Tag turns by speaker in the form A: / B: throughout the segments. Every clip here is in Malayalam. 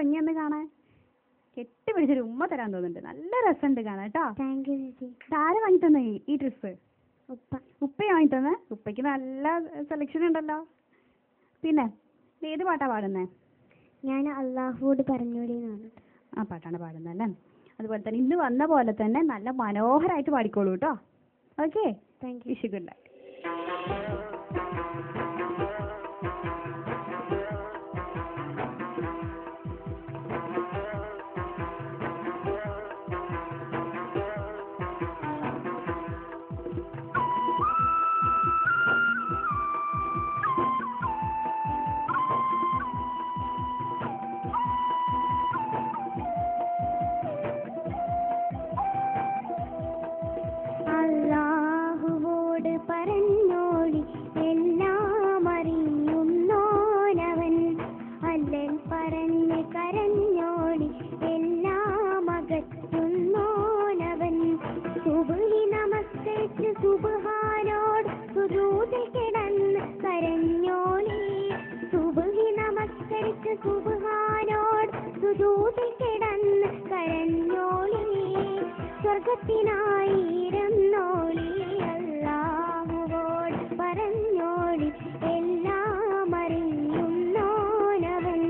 A: ഭംഗിയൊന്ന് കാണാൻ. കെട്ടിപ്പിടിച്ചൊരു ഉമ്മ തരാൻ തോന്നുന്നുണ്ട്. നല്ല രസമുണ്ട് കാണാൻ കേട്ടോ. ആരാ വാങ്ങി തന്നെ ഈ ഡ്രസ്സ്? ഉപ്പയെ വാങ്ങി തന്നെ. ഉപ്പയ്ക്ക് നല്ല സെലക്ഷൻ ഉണ്ടല്ലോ. പിന്നെ ഏത് പാട്ടാ പാടുന്നേ?
B: ഞാൻ അള്ളാഹുവോട് പറഞ്ഞോളി.
A: ആ പാട്ടാണ് പാടുന്നല്ലേ. അതുപോലെ തന്നെ ഇന്ന് വന്ന പോലെ തന്നെ നല്ല മനോഹരമായിട്ട് പാടിക്കോളൂ കേട്ടോ. Okay,
B: thank you.
A: Wish good luck.
B: അള്ളാഹുവോട് പറഞ്ഞോളി എല്ലാം അറിയുന്നോനവൻ. അല്ലൽ പറഞ്ഞ് കരഞ്ഞോളി എല്ലാം അകറ്റുന്നോനവൻ. സുബ്ഹി നമസ്കരിച്ച് സുബ്ഹാനോട് സുജൂദിൽ കിടന്ന് കരഞ്ഞോളി. സുബ്ഹി നമസ്കരിച്ച് സുബ്ഹാനോട് സുജൂദിൽ കിടന്ന് കരഞ്ഞോളി. സ്വർഗത്തിനായിരുന്നോളി അല്ലാഹുവോട് പറഞ്ഞോളി എല്ലാം അറിയുന്നോനവൻ.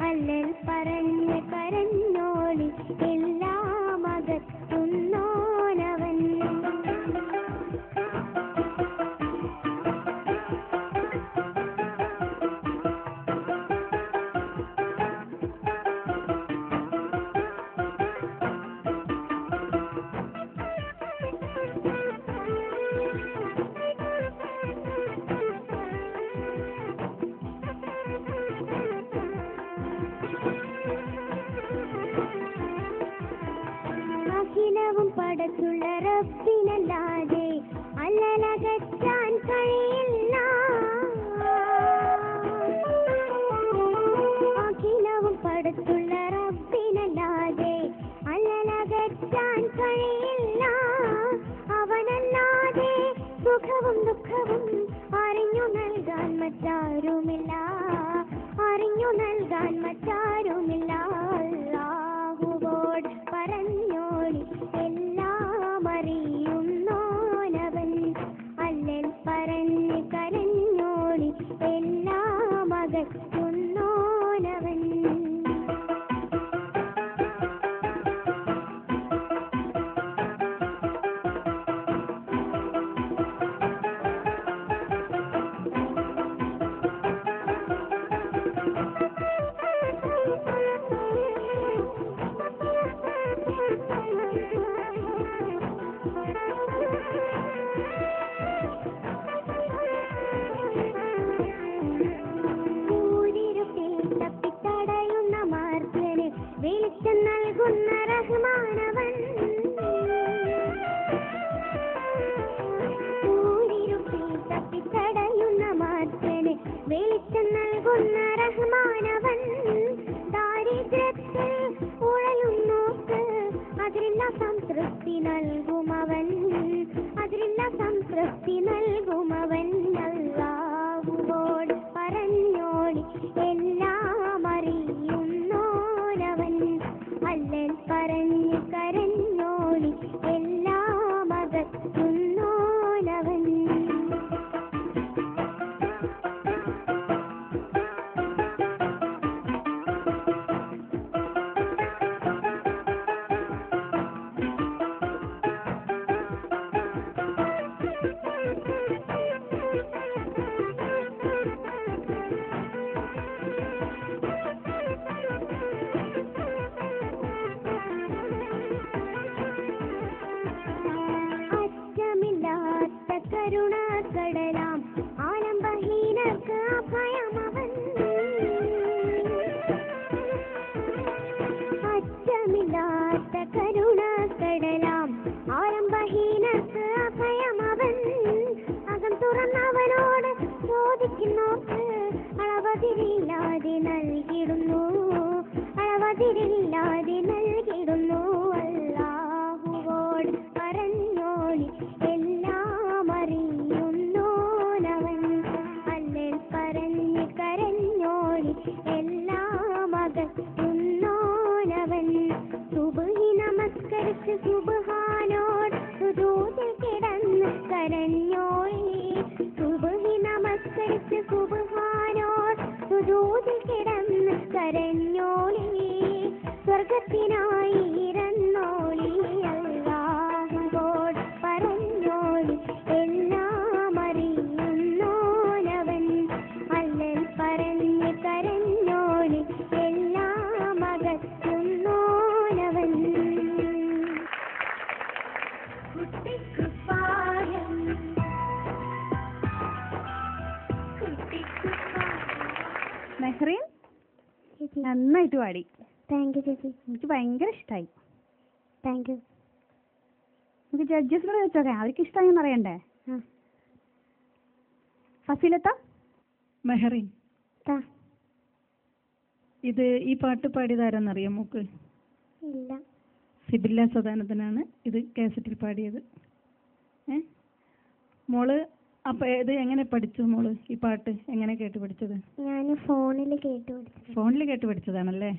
B: അല്ലൽ പറഞ്ഞ് കരഞ്ഞോളി എല്ലാം അകറ്റുന്നോനവൻ. അഖിലവും പടച്ചുള്ള റബ്ബിനല്ലാതെ അല്ലലകറ്റാൻ കഴിയില്ല. അഖിലവും പടച്ചുള്ള റബ്ബിനല്ലാതെ അല്ലലകറ്റാൻ കഴിയില്ല. അവനല്ലാതെ സുഖവും ദുഃഖവും അറിഞ്ഞു നൽകാൻ മറ്റാരുമില്ല. അറിഞ്ഞു നൽകാൻ മറ്റാരുമില്ല. അല്ലാഹുവോട് പറഞ്ഞോളി എല്ലാം അറിയുന്നോനവൻ. അല്ലൽ പറഞ്ഞ് കരഞ്ഞോളി എല്ലാം അകറ്റുന്നോനവൻ. തപ്പിത്തടയുന്ന മാർഗന് വെളിച്ചം നൽകുന്ന റഹ്മാനവൻ. തപ്പിത്തടയുന്ന മാർഗന് വെളിച്ചം നൽകുന്ന റഹ്മാനവൻ. ദാരിദ്ര്യത്തിൽ ഉഴലുന്നോക്ക് അതിലെല്ലാം സംതൃപ്തി നൽകുമവൻ. അതിലെല്ലാം സംതൃപ്തി നൽകുമവൻ. അല്ലാഹുവോട് പറഞ്ഞോളി എല്ലാം അറിയുന്നോനവൻ. അല്ലൽ പറഞ്ഞ് കരഞ്ഞോളി എല്ലാം അകറ്റുന്നോനവൻ. അറ്റമില്ലാത്ത കരുണാകടലാം ആലംബഹീനർക്ക് അഭയമവൻ. അറ്റമില്ലാത്ത കരുണാകടലാം ആലംബഹീനർക്ക് അഭയമവൻ. അകം തുറന്നവനോട് ചോദിക്കുന്നോർക്ക് അളവതിരില്ലാതെ നൽകിടുന്നു. അളവതിരില്ലാതെ നൽകിടുന്നു. അല്ലാഹുവോട് പറഞ്ഞോളി എല്ലാം അറിയുന്നോനവൻ. അല്ലൽ പറഞ്ഞ് കരഞ്ഞോളി എല്ലാം അകറ്റുന്നു. സ്വർഗത്തിനായി ഇറന്നോളി അല്ലാഹുവോട് പറഞ്ഞോളി എല്ലാം അറിയുന്നോനവൻ അല്ലൽ പറഞ്ഞ് കരഞ്ഞോളി എല്ലാം അകറ്റുന്നോനവൻ
A: മെഹ്റീൻ നന്നായിട്ട് പാടി.
B: താങ്ക് യു ചേച്ചി.
A: എനിക്ക് ഭയങ്കര ഇഷ്ടമായി.
B: Thank you.
A: നമുക്ക് ജഡ്ജസിനോട് ചോദിച്ചോക്കാം, അവർക്ക് ഇഷ്ടമായെന്ന് അറിയണ്ടേ? ഫസിലത്ത.
C: മെഹറീൻ, ഇത് ഈ പാട്ട് പാടിയതാരെന്നറിയാം മോക്ക്?
B: ഇല്ല.
C: സിബില്ല സദാനന്ദനാണ് ഇത് കാസറ്റിൽ പാടിയത്. മോള് അപ്പൊ ഇത് എങ്ങനെ പഠിച്ചു മോള്? ഈ പാട്ട് എങ്ങനെ കേട്ട് പഠിച്ചത്?
B: ഞാൻ ഫോണിൽ കേട്ട് പഠിച്ചത്.
C: ഫോണിൽ കേട്ട് പഠിച്ചതാണല്ലേ?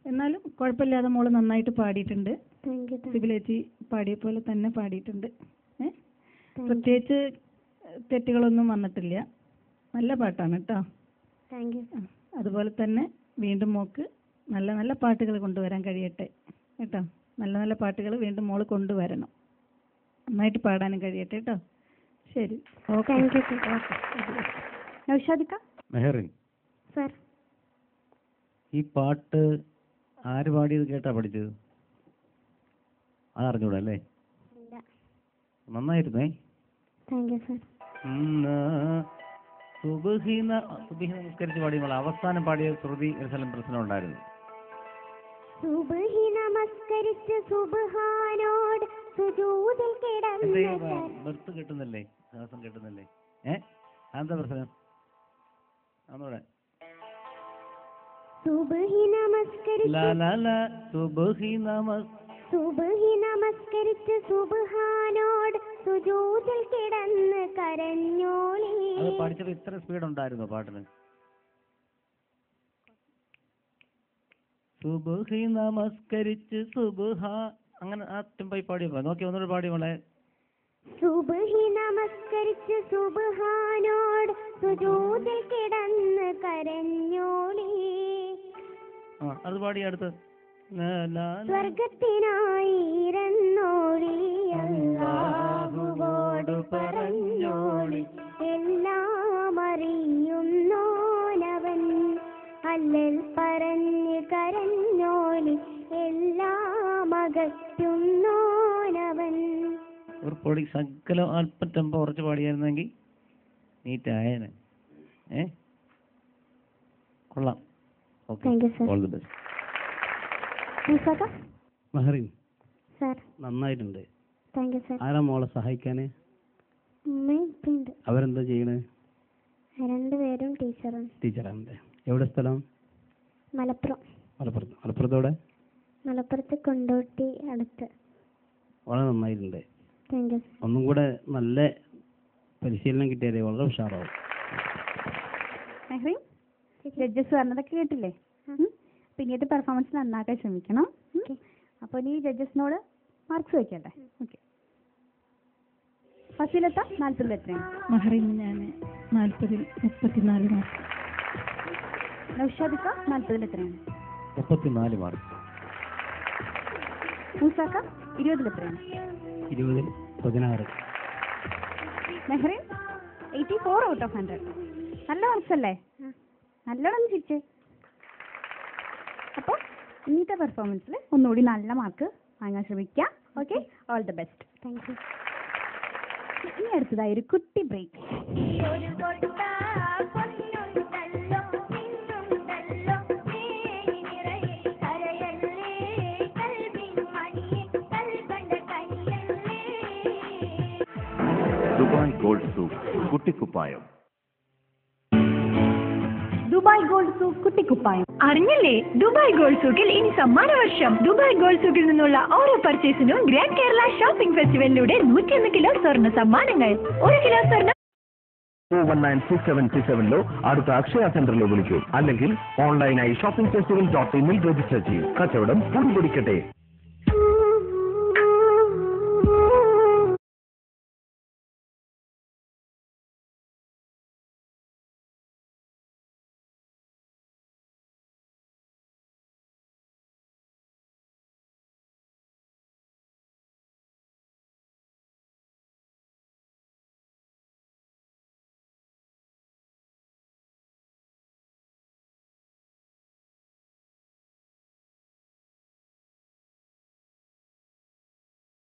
C: എന്നാലും കുഴപ്പമില്ലാതെ മോള് നന്നായിട്ട് പാടിയിട്ടുണ്ട്. സിബിലേച്ചി പാടിയ പോലെ തന്നെ പാടിയിട്ടുണ്ട്. പ്രത്യേകിച്ച് തെറ്റുകളൊന്നും വന്നിട്ടില്ല. നല്ല പാട്ടാണ് കേട്ടോ. അതുപോലെ തന്നെ വീണ്ടും മോക്ക് നല്ല നല്ല പാട്ടുകൾ കൊണ്ടുവരാൻ കഴിയട്ടെ കേട്ടോ. നല്ല നല്ല പാട്ടുകൾ വീണ്ടും മോള് കൊണ്ടുവരണം. നന്നായിട്ട് പാടാനും കഴിയട്ടെ കേട്ടോ. ശരി, ഓക്കെ.
A: നൗഷാദിക്ക.
D: മെഹറിൻ,
B: സർ,
D: ഈ പാട്ട് ആര് പാടിയത് കേട്ടാ പഠിച്ചത്? അതറിഞ്ഞൂടാ അല്ലേ? നന്നായിരുന്നേ. സുബ്ഹി നമസ്കരിച്ച് പാടിയ അവസാനം പാടിയ ശ്രുതി ഒരു പ്രശ്നം ഉണ്ടായിരുന്നു.
B: സുബ്ഹി നമസ്കരിച്ച് സുബ്ഹാനോട് സുജൂദിൽ കിടന്ന്
D: ബർത്ത് കിട്ടുന്നില്ലേ? ശ്വാസം കിട്ടുന്നില്ലേ? അതെന്താ പ്രശ്നം? അന്നൂടെ
B: സുബ്ഹി നമസ്കരിച്ച് സുബ്ഹാനോട് സുജൂദിൽ കിടന്ന് കരഞ്ഞോളി.
D: അത് പഠിച്ചത് ഇത്ര സ്പീഡ് ഉണ്ടായിരുന്നോ പാട്ടിന്? സുബ്ഹി നമസ്കരിച്ച് അങ്ങനെ ആ ടെമ്പായി പാടിയപ്പോ നോക്കി ഒന്നുകൂടെ പാടി മോളെ.
B: സുബ്ഹി നമസ്കരിച്ച് സുബ്ഹാനോട് സുജൂദിൽ കിടന്ന് കരഞ്ഞോളി.
D: അത് പാടി അടുത്ത്.
B: സ്വർഗത്തിനായി ഇറന്നോളി അല്ലാഹുവോട് പറഞ്ഞോളി എല്ലാം അറിയുന്നോനവൻ അല്ലൽ പറഞ്ഞ് കരഞ്ഞോളി എല്ലാം അകറ്റുന്നോനവൻ.
D: ഒരു പൊടി സകലം അല്പം ടെമ്പോ കുറച്ച് പാടിയായിരുന്നെങ്കിൽ നീറ്റായേനെ. കൊള്ളാം. All the best.
E: Mehrin,
B: sir,
E: നന്നായിട്ടുണ്ട്.
B: Thank you sir.
E: ആരാ മോളെ സഹായിക്കാന്?
B: ഉമ്മയുണ്ട്.
E: അവരെന്താ ചെയ്യണേ?
B: രണ്ടുപേരും ടീച്ചറാണ്.
E: ടീച്ചറാണ്. എവിടെ സ്ഥലം?
B: മലപ്പുറം.
E: മലപ്പുറത്തോടെ?
B: മലപ്പുറത്ത് കൊണ്ടോട്ടി അടുത്ത്.
E: വളരെ നന്നായിട്ടുണ്ട്.
B: Thank U.
E: ഒന്നും കൂടെ നല്ല പരിശീലനം കിട്ടിയാലേ വളരെ ഉഷാറാവും.
A: ജഡ്ജസ് പറഞ്ഞതൊക്കെ കേട്ടില്ലേ? പിന്നീട് പെർഫോമൻസ് നന്നാക്കാൻ ശ്രമിക്കണം. അപ്പോൾ നീ ജഡ്ജസിനോട് മാർക്സ് വയ്ക്കട്ടെ. ഓക്കെ. ഫസിലത്ത 40 എത്രയാണ്?
C: മെഹറിൻ, ഞാൻ 40-ൽ 34 മാർക്ക്.
A: നൗഷാദിക്ക 40 എത്രയാണ്?
D: 34 മാർക്ക്.
A: മൂസാക്ക 20 എത്രയാണ്?
E: 20-ൽ 16.
A: Mehreen 84 out of 100. നല്ല മാർക്സ് അല്ലേ? നല്ലോണം ചിരിച്ചേ. അപ്പോൾ ഇന്നത്തെ പെർഫോമൻസിൽ ഒന്നുകൂടി നല്ല മാർക്ക് വാങ്ങാൻ ശ്രമിക്കുക. Okay, all the best.
B: Thank you.
A: ഇനി അടുത്തതായി ഒരു കുട്ടി ബ്രേക്ക്.
F: ദുബായ് ഗോൾഡ് സൂപ്പ് കുട്ടിക്കുപ്പായം.
A: ദുബായ് ഗോൾഡ് സൂക്ക് കുട്ടിക്കുപ്പായം.
G: അറിഞ്ഞില്ലേ? ദുബായ് ഗോൾഡ് സൂക്കിൽ ഇനി സമ്മാന വർഷം. ദുബായ് ഗോൾഡ് സൂക്കിൽ നിന്നുള്ള ഓരോ പർച്ചേസിനും ഗ്രാൻഡ് കേരള ഷോപ്പിംഗ് ഫെസ്റ്റിവലിലൂടെ 101 കിലോ സ്വർണ്ണ സമ്മാനങ്ങൾ. 1 കിലോ സ്വർണ്ണം
F: 2196737 അടുത്ത അക്ഷയ സെന്ററിലോ വിളിക്കൂ. അല്ലെങ്കിൽ ഓൺലൈനായി shoppingfestival.in രജിസ്റ്റർ ചെയ്യൂ. കച്ചവടം പൊടിപൊടിക്കട്ടെ.